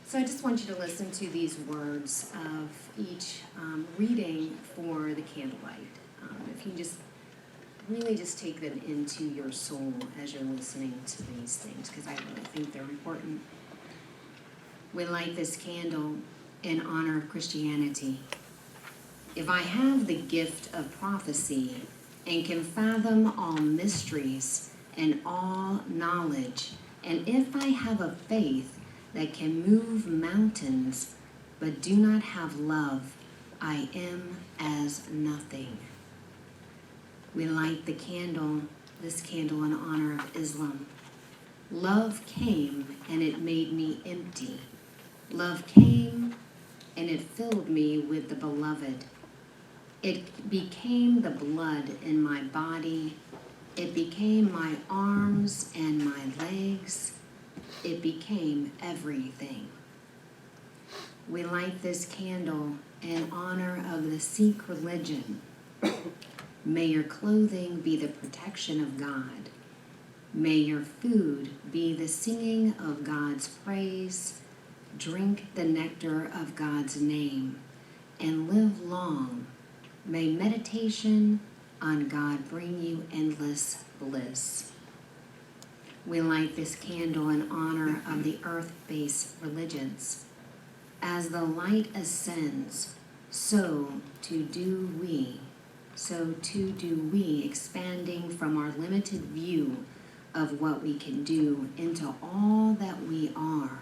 So I just want you to listen to these words of each reading for the candlelight. If you just really just take them into your soul as you're listening to these things, because I really think they're important. We light this candle in honor of Christianity. If I have the gift of prophecy and can fathom all mysteries and all knowledge, and if I have a faith that can move mountains but do not have love, I am as nothing. We light this candle in honor of Islam. Love came and it made me empty. Love came and it filled me with the beloved. It became the blood in my body. It became my arms and my legs. It became everything. We light this candle in honor of the Sikh religion. May your clothing be the protection of God. May your food be the singing of God's praise. Drink the nectar of God's name and live long. May meditation on God bring you endless bliss. We light this candle in honor of the earth-based religions. As the light ascends, so too do we, expanding from our limited view of what we can do into all that we are,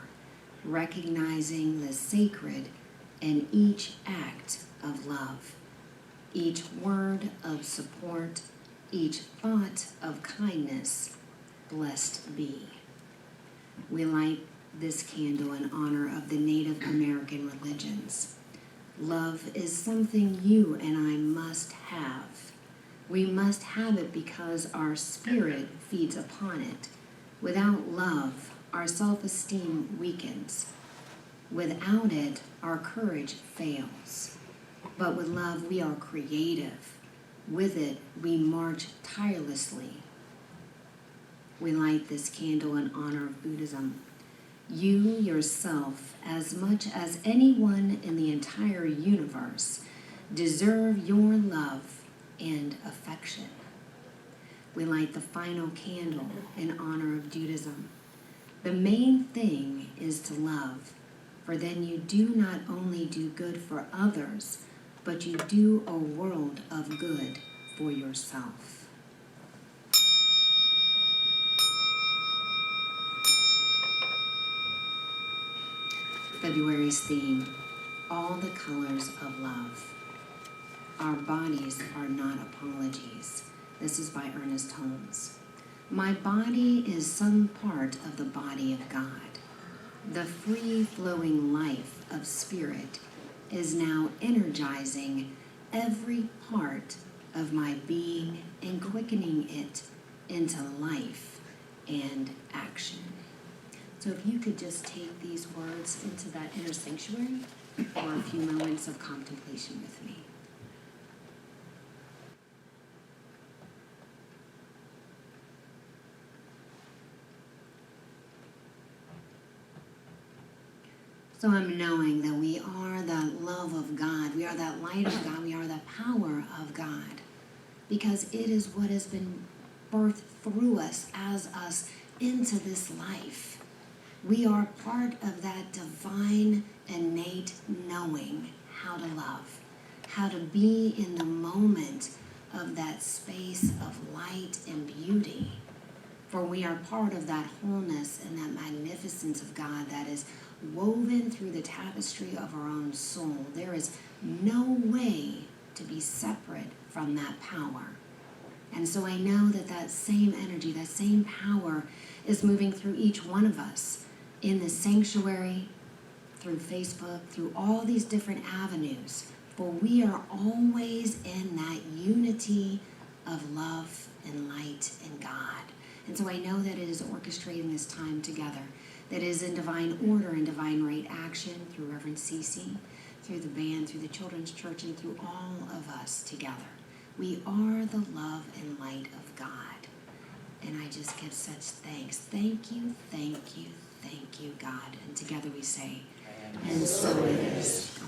recognizing the sacred in each act of love, each word of support, each thought of kindness. Blessed be. We light this candle in honor of the Native American religions. Love is something you and I must have. We must have it because our spirit feeds upon it. Without love, our self-esteem weakens. Without it, our courage fails. But with love, we are creative. With it, we march tirelessly. We light this candle in honor of Buddhism. You yourself, as much as anyone in the entire universe, deserve your love and affection. We light the final candle in honor of Judaism. The main thing is to love, for then you do not only do good for others, but you do a world of good for yourself. February's theme, all the colors of love. Our bodies are not apologies. This is by Ernest Holmes. My body is some part of the body of God. The free-flowing life of spirit is now energizing every part of my being and quickening it into life and action. So if you could just take these words into that inner sanctuary for a few moments of contemplation with me. So I'm knowing that we are the love of God, we are that light of God, we are the power of God, because it is what has been birthed through us as us into this life. We are part of that divine, innate knowing how to love, how to be in the moment of that space of light and beauty. For we are part of that wholeness and that magnificence of God that is woven through the tapestry of our own soul. There is no way to be separate from that power. And so I know that that same energy, that same power is moving through each one of us in the sanctuary, through Facebook, through all these different avenues. For we are always in that unity of love and light and God. And so I know that it is orchestrating this time together, that it is in divine order and divine right action through Reverend Cece, through the band, through the children's church, and through all of us together. We are the love and light of God. And I just give such thanks. Thank you, thank you, thank you, God. And together we say, and so it is.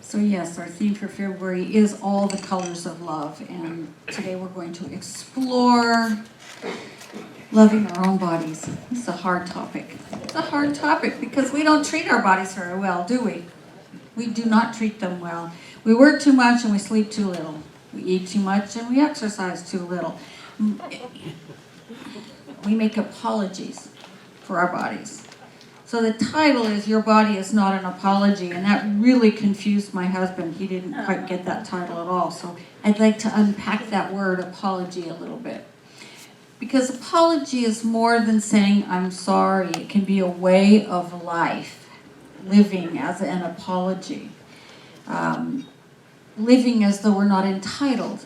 So yes, our theme for February is all the colors of love, and today we're going to explore loving our own bodies. It's a hard topic. It's a hard topic because we don't treat our bodies very well, do we? We do not treat them well. We work too much and we sleep too little. We eat too much and we exercise too little. We make apologies for our bodies. So the title is Your Body is Not an Apology, and that really confused my husband. He didn't quite get that title at all. So I'd like to unpack that word apology a little bit. Because apology is more than saying I'm sorry. It can be a way of life, living as an apology. Living as though we're not entitled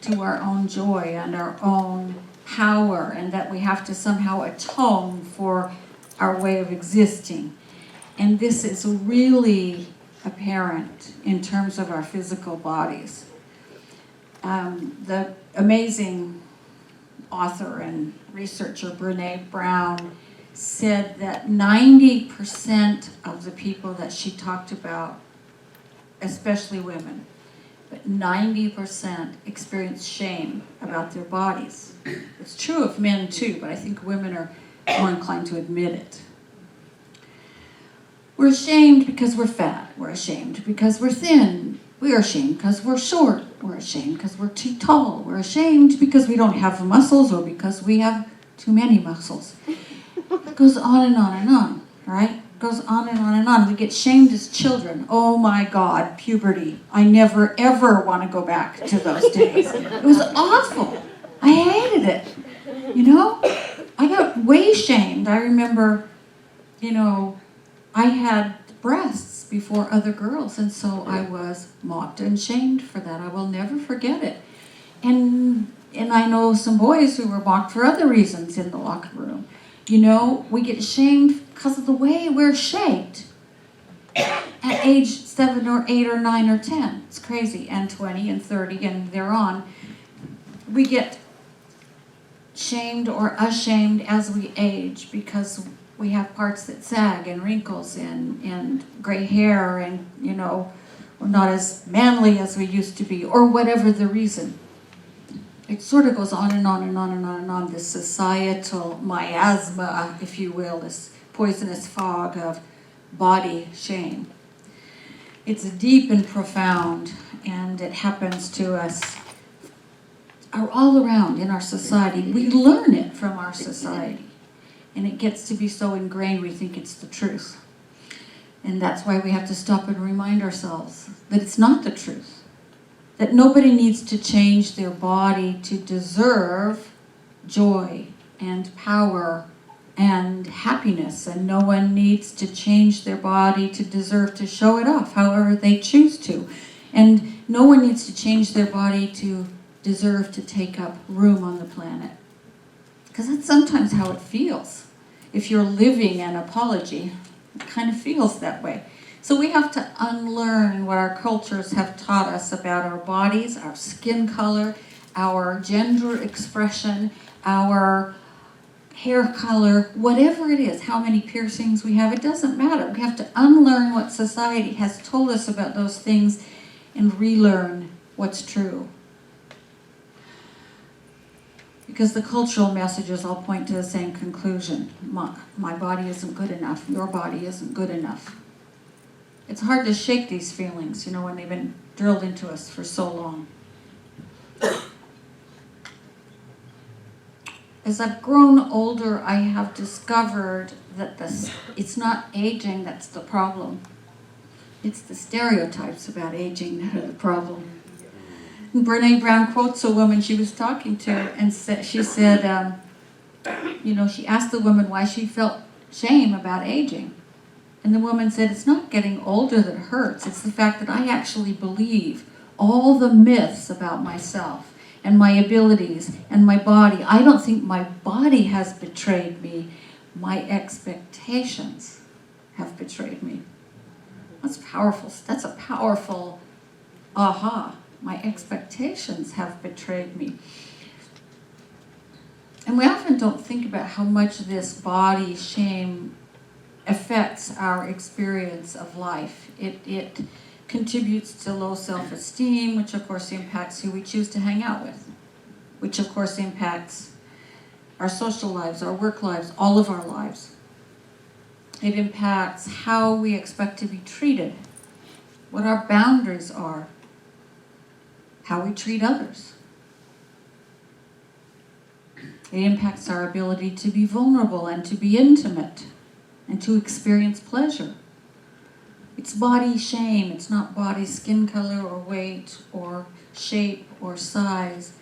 to our own joy and our own power, and that we have to somehow atone for our way of existing. And this is really apparent in terms of our physical bodies. The amazing author and researcher Brene Brown said that 90% of the people that she talked about, especially women, but 90% experience shame about their bodies. It's true of men too, but I think women are more inclined to admit it. We're ashamed because we're fat. We're ashamed because we're thin. We're ashamed because we're short. We're ashamed because we're too tall. We're ashamed because we don't have muscles or because we have too many muscles. It goes on and on and on, right? It goes on and on and on. We get shamed as children. Oh my God, puberty. I never ever want to go back to those days. It was awful. I hated it. You know? I got way shamed. I remember, I had breasts before other girls, and so I was mocked and shamed for that. I will never forget it. And I know some boys who were mocked for other reasons in the locker room. We get shamed because of the way we're shaped at age 7 or 8 or 9 or 10. It's crazy. And 20 and 30 and thereon. We get shamed or ashamed as we age because we have parts that sag and wrinkles and gray hair and, we're not as manly as we used to be, or whatever the reason. It sort of goes on and on and on and on and on, this societal miasma, if you will, this poisonous fog of body shame. It's deep and profound, and it happens to us all around in our society. We learn it from our society, and it gets to be so ingrained we think it's the truth. And that's why we have to stop and remind ourselves that it's not the truth. That nobody needs to change their body to deserve joy and power and happiness, and no one needs to change their body to deserve to show it off however they choose to. And no one needs to change their body to deserve to take up room on the planet. Because that's sometimes how it feels. If you're living an apology, it kind of feels that way. So we have to unlearn what our cultures have taught us about our bodies, our skin color, our gender expression, our hair color, whatever it is, how many piercings we have, it doesn't matter. We have to unlearn what society has told us about those things and relearn what's true. Because the cultural messages all point to the same conclusion. My body isn't good enough. Your body isn't good enough. It's hard to shake these feelings, when they've been drilled into us for so long. As I've grown older, I have discovered that it's not aging that's the problem. It's the stereotypes about aging that are the problem. And Brene Brown quotes a woman she was talking to, and she said, she asked the woman why she felt shame about aging. And the woman said, it's not getting older that hurts. It's the fact that I actually believe all the myths about myself and my abilities and my body. I don't think my body has betrayed me. My expectations have betrayed me. That's powerful. That's a powerful aha. My expectations have betrayed me. And we often don't think about how much this body shame affects our experience of life. It contributes to low self-esteem, which of course impacts who we choose to hang out with, which of course impacts our social lives, our work lives, all of our lives. It impacts how we expect to be treated, what our boundaries are, how we treat others. It impacts our ability to be vulnerable and to be intimate and to experience pleasure. It's body shame. It's not body skin color or weight or shape or size.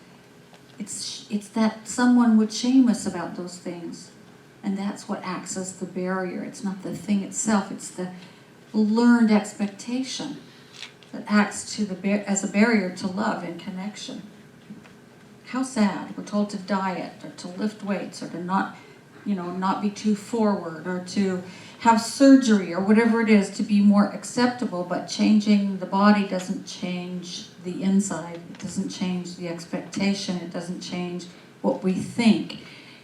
It's that someone would shame us about those things. And that's what acts as the barrier. It's not the thing itself. It's the learned expectation that acts as a barrier to love and connection. How sad. We're told to diet or to lift weights or to not be too forward or to have surgery or whatever it is to be more acceptable, but changing the body doesn't change the inside. It doesn't change the expectation. It doesn't change what we think.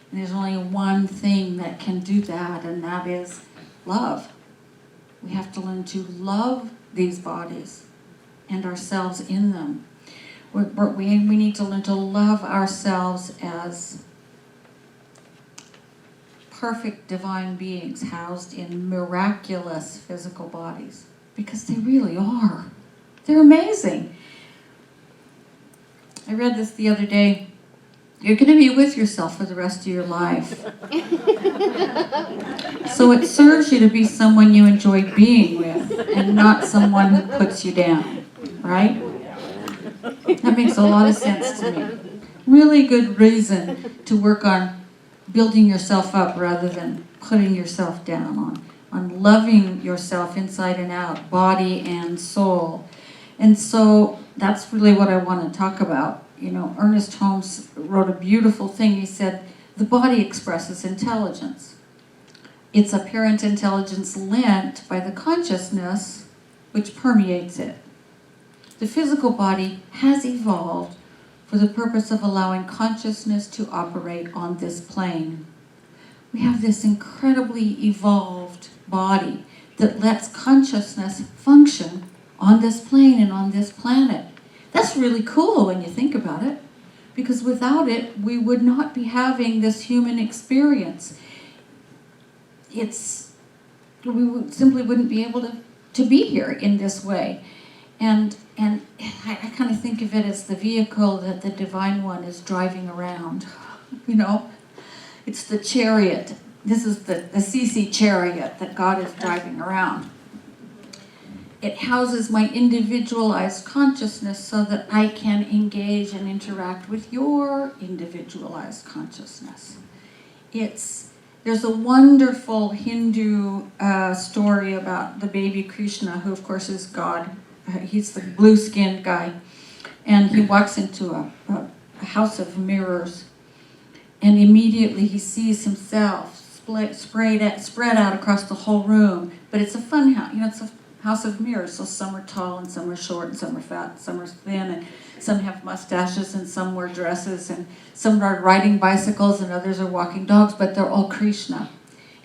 And there's only one thing that can do that, and that is love. We have to learn to love these bodies and ourselves in them. We need to learn to love ourselves as perfect divine beings housed in miraculous physical bodies, because they really are. They're amazing. I read this the other day. You're going to be with yourself for the rest of your life. So it serves you to be someone you enjoy being with and not someone who puts you down, right? That makes a lot of sense to me. Really good reason to work on building yourself up rather than putting yourself down, on loving yourself inside and out, body and soul. And so that's really what I want to talk about. Ernest Holmes wrote a beautiful thing. He said, the body expresses intelligence. It's apparent intelligence lent by the consciousness which permeates it. The physical body has evolved for the purpose of allowing consciousness to operate on this plane. We have this incredibly evolved body that lets consciousness function on this plane and on this planet. That's really cool when you think about it, because without it, we would not be having this human experience. We simply wouldn't be able to be here in this way. And I kind of think of it as the vehicle that the Divine One is driving around. It's the chariot. This is the CC chariot that God is driving around. It houses my individualized consciousness so that I can engage and interact with your individualized consciousness. There's a wonderful Hindu story about the baby Krishna, who of course is God. He's the blue-skinned guy. And he walks into a house of mirrors. And immediately he sees himself spread out across the whole room. But it's a fun house. It's a house of mirrors. So some are tall and some are short and some are fat and some are thin. And some have mustaches and some wear dresses. And some are riding bicycles and others are walking dogs. But they're all Krishna.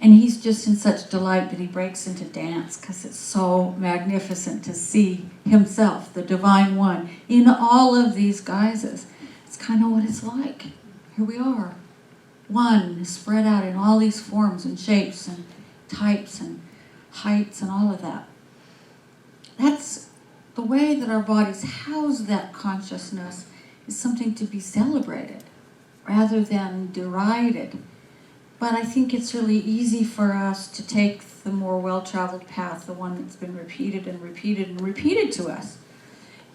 And he's just in such delight that he breaks into dance because it's so magnificent to see himself, the Divine One, in all of these guises. It's kind of what it's like. Here we are. One spread out in all these forms and shapes and types and heights and all of that. That's the way that our bodies house that consciousness is something to be celebrated rather than derided. But I think it's really easy for us to take the more well-traveled path, the one that's been repeated and repeated and repeated to us,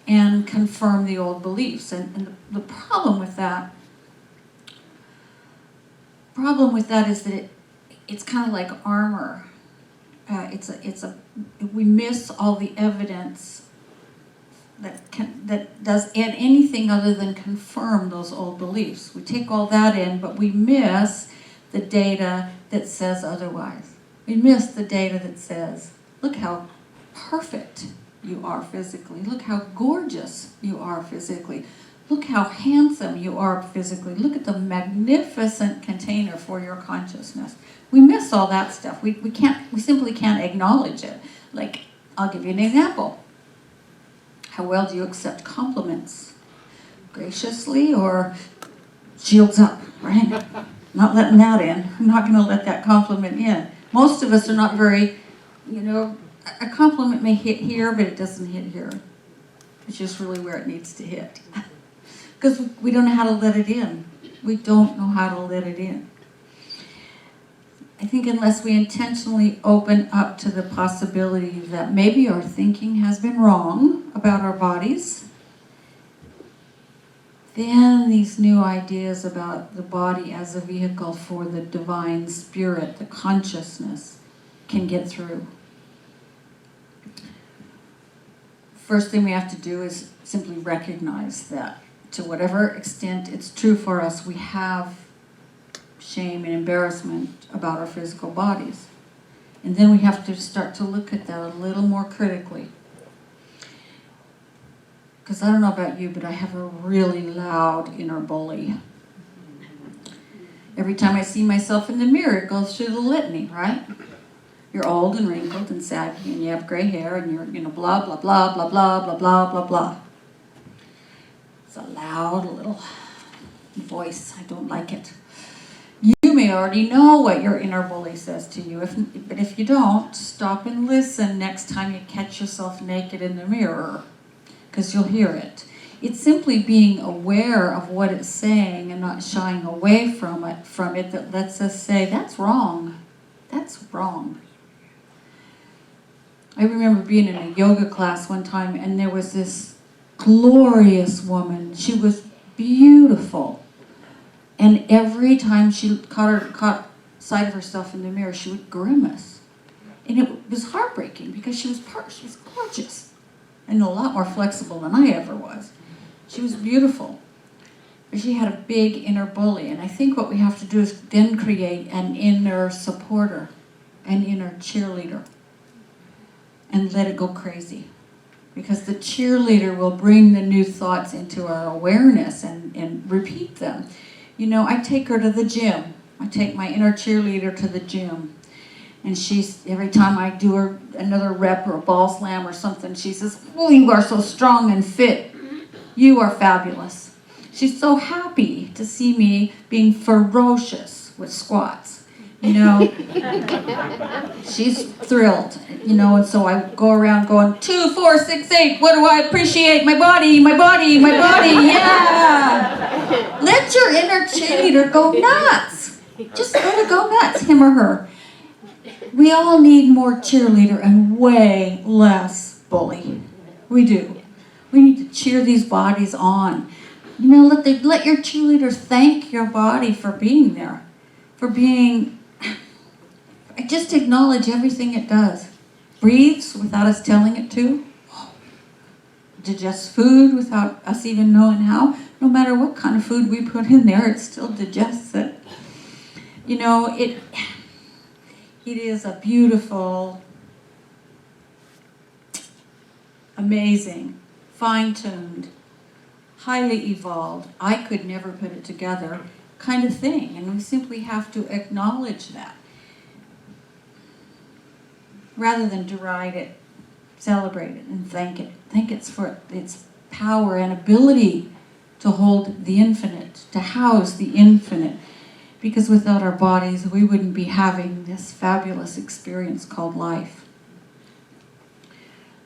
and confirm the old beliefs. And the problem with that is that it's kind of like armor. We miss all the evidence that does add anything other than confirm those old beliefs. We take all that in, but we miss the data that says otherwise. We miss the data that says, look how perfect you are physically. Look how gorgeous you are physically. Look how handsome you are physically. Look at the magnificent container for your consciousness. We miss all that stuff. We simply can't acknowledge it. Like, I'll give you an example. How well do you accept compliments? Graciously or shields up, right? Not letting that in. I'm not going to let that compliment in. Most of us are not very, a compliment may hit here, but it doesn't hit here. It's just really where it needs to hit. Because we don't know how to let it in. We don't know how to let it in. I think unless we intentionally open up to the possibility that maybe our thinking has been wrong about our bodies, then these new ideas about the body as a vehicle for the divine spirit, the consciousness, can get through. First thing we have to do is simply recognize that to whatever extent it's true for us, we have shame and embarrassment about our physical bodies. And then we have to start to look at that a little more critically. Because I don't know about you, but I have a really loud inner bully. Every time I see myself in the mirror, it goes through the litany, right? You're old and wrinkled and saggy, and you have gray hair, and you're, blah, blah, blah, blah, blah, blah, blah, blah, blah. It's a loud little voice. I don't like it. You may already know what your inner bully says to you, but if you don't, stop and listen next time you catch yourself naked in the mirror, because you'll hear it. It's simply being aware of what it's saying and not shying away from it that lets us say, that's wrong. That's wrong. I remember being in a yoga class one time, and there was this glorious woman. She was beautiful. And every time she caught sight of herself in the mirror, she would grimace. And it was heartbreaking because she was gorgeous and a lot more flexible than I ever was. She was beautiful. But she had a big inner bully. And I think what we have to do is then create an inner supporter, an inner cheerleader, and let it go crazy. Because the cheerleader will bring the new thoughts into our awareness and repeat them. I take her to the gym. I take my inner cheerleader to the gym. And every time I do another rep or a ball slam or something, she says, oh, you are so strong and fit. You are fabulous. She's so happy to see me being ferocious with squats. She's thrilled, and so I go around going, 2, 4, 6, 8, what do I appreciate? My body, my body, my body, yeah! Let your inner cheerleader go nuts. Just let her go nuts, him or her. We all need more cheerleader and way less bully. We do. We need to cheer these bodies on. Let your cheerleader thank your body for being there, for being... Just acknowledge everything it does. Breathes without us telling it to. Digests food without us even knowing how. No matter what kind of food we put in there, it still digests it. It is a beautiful, amazing, fine-tuned, highly evolved, I could never put it together kind of thing. And we simply have to acknowledge that. Rather than deride it, celebrate it and thank it. Thank it for its power and ability to hold the infinite, to house the infinite. Because without our bodies, we wouldn't be having this fabulous experience called life.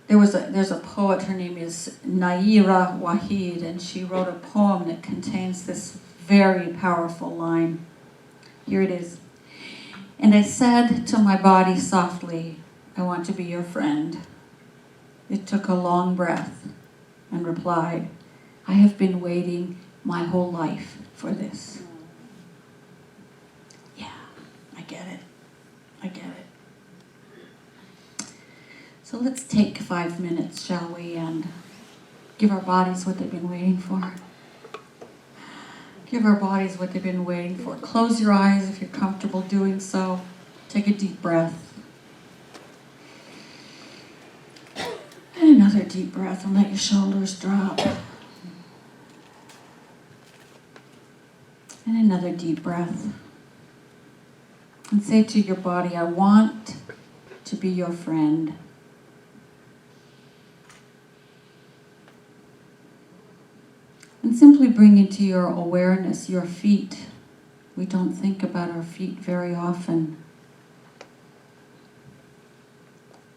There's a poet, her name is Naira Wahid, and she wrote a poem that contains this very powerful line. Here it is. And I said to my body softly, I want to be your friend. It took a long breath and replied, I have been waiting my whole life for this. Yeah, I get it. I get it. So let's take 5 minutes, shall we, and give our bodies what they've been waiting for. Give our bodies what they've been waiting for. Close your eyes if you're comfortable doing so. Take a deep breath. And another deep breath and let your shoulders drop. And another deep breath. And say to your body, I want to be your friend. And simply bring into your awareness your feet. We don't think about our feet very often.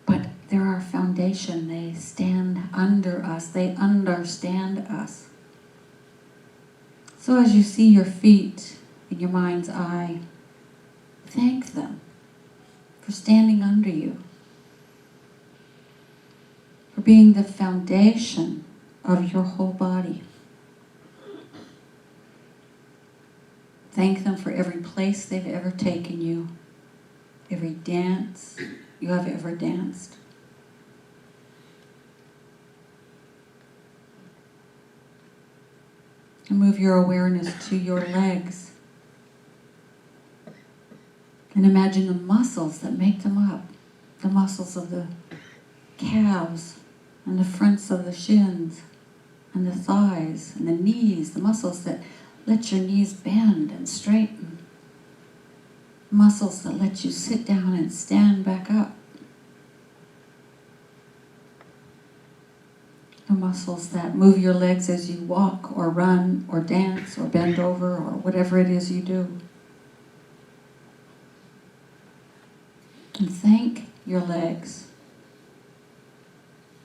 But they're our foundation. They stand under us. They understand us. So as you see your feet in your mind's eye, thank them for standing under you, for being the foundation of your whole body. Thank them for every place they've ever taken you, every dance you have ever danced. And move your awareness to your legs. And imagine the muscles that make them up. The muscles of the calves and the fronts of the shins and the thighs and the knees, the muscles that let your knees bend and straighten. Muscles that let you sit down and stand back up. The muscles that move your legs as you walk or run or dance or bend over or whatever it is you do. And thank your legs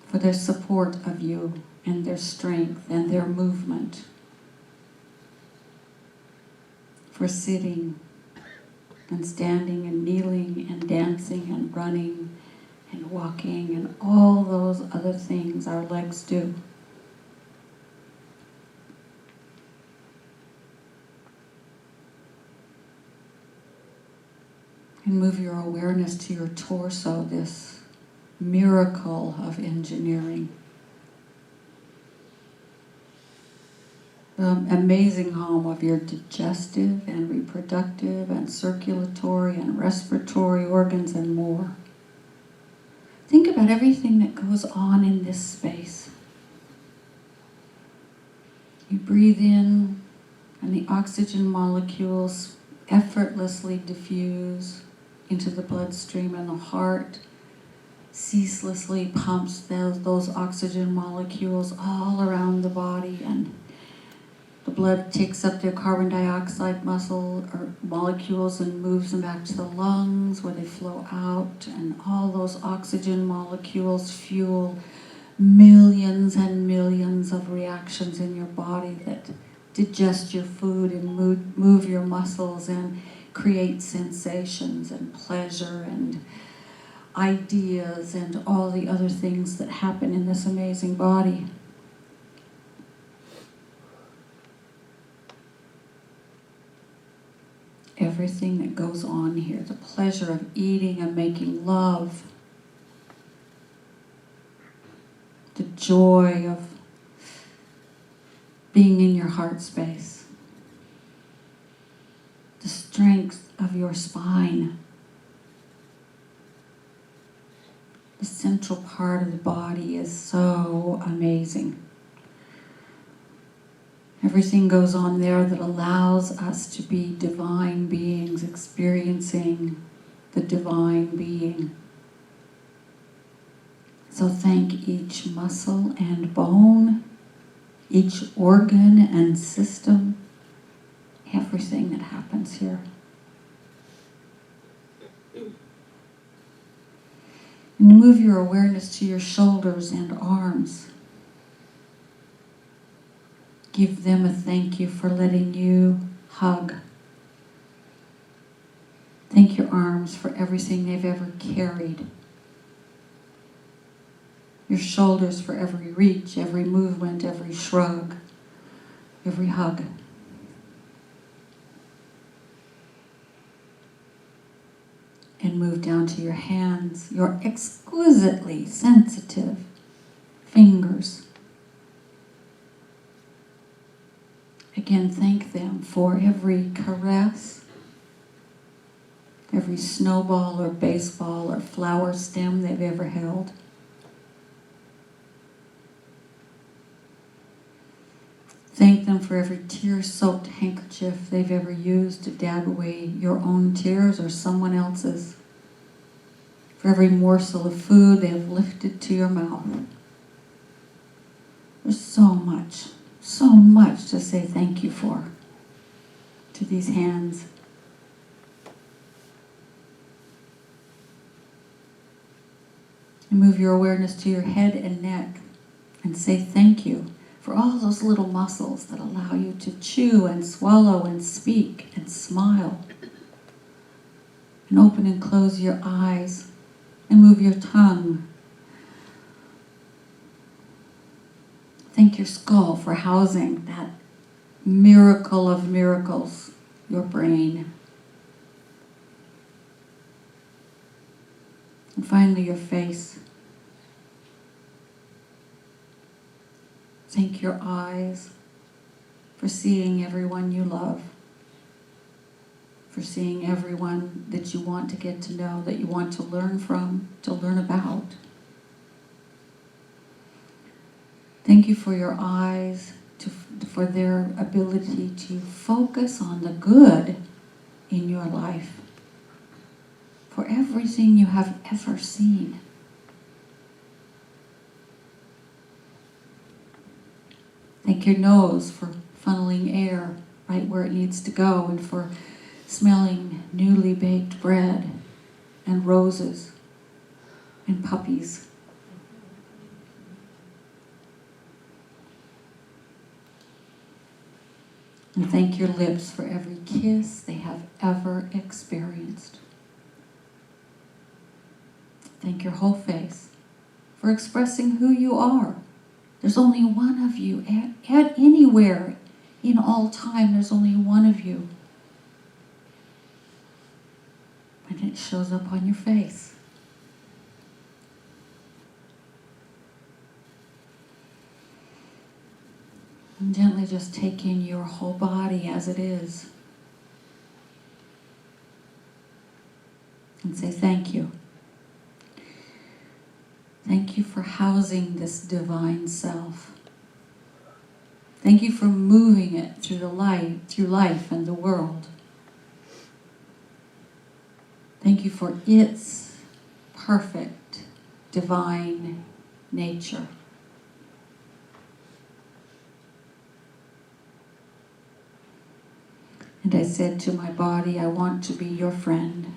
for their support of you and their strength and their movement. For sitting and standing and kneeling and dancing and running and walking and all those other things our legs do. And move your awareness to your torso, this miracle of engineering. The amazing home of your digestive and reproductive and circulatory and respiratory organs and more. Think about everything that goes on in this space. You breathe in and the oxygen molecules effortlessly diffuse into the bloodstream, and the heart ceaselessly pumps those oxygen molecules all around the body, and the blood takes up their carbon dioxide molecules and moves them back to the lungs where they flow out, and all those oxygen molecules fuel millions and millions of reactions in your body that digest your food and move your muscles and create sensations and pleasure and ideas and all the other things that happen in this amazing body. Everything that goes on here, the pleasure of eating and making love, the joy of being in your heart space, the strength of your spine, the central part of the body is so amazing. Everything goes on there that allows us to be divine beings, experiencing the divine being. So thank each muscle and bone, each organ and system, everything that happens here. And move your awareness to your shoulders and arms. Give them a thank you for letting you hug. Thank your arms for everything they've ever carried. Your shoulders for every reach, every movement, every shrug, every hug. And move down to your hands, your exquisitely sensitive fingers. Again, thank them for every caress, every snowball or baseball or flower stem they've ever held. Thank them for every tear-soaked handkerchief they've ever used to dab away your own tears or someone else's. For every morsel of food they have lifted to your mouth. There's so much to say thank you for to these hands. And move your awareness to your head and neck and say thank you for all those little muscles that allow you to chew and swallow and speak and smile. And open and close your eyes and move your tongue. Thank your skull for housing that miracle of miracles, your brain. And finally, your face. Thank your eyes for seeing everyone you love, for seeing everyone that you want to get to know, that you want to learn from, to learn about. Thank you for your eyes, for their ability to focus on the good in your life, for everything you have ever seen. Thank your nose for funneling air right where it needs to go and for smelling newly baked bread and roses and puppies. And thank your lips for every kiss they have ever experienced. Thank your whole face for expressing who you are. There's only one of you at anywhere in all time. There's only one of you. And it shows up on your face. And gently just take in your whole body as it is. And say thank you. Thank you for housing this divine self. Thank you for moving it through life and the world. Thank you for its perfect divine nature. And I said to my body, I want to be your friend.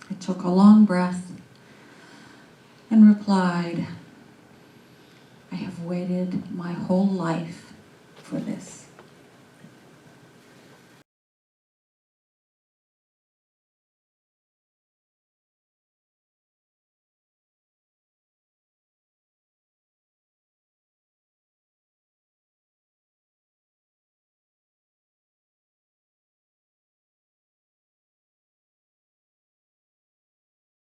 I took a long breath and replied, I have waited my whole life for this.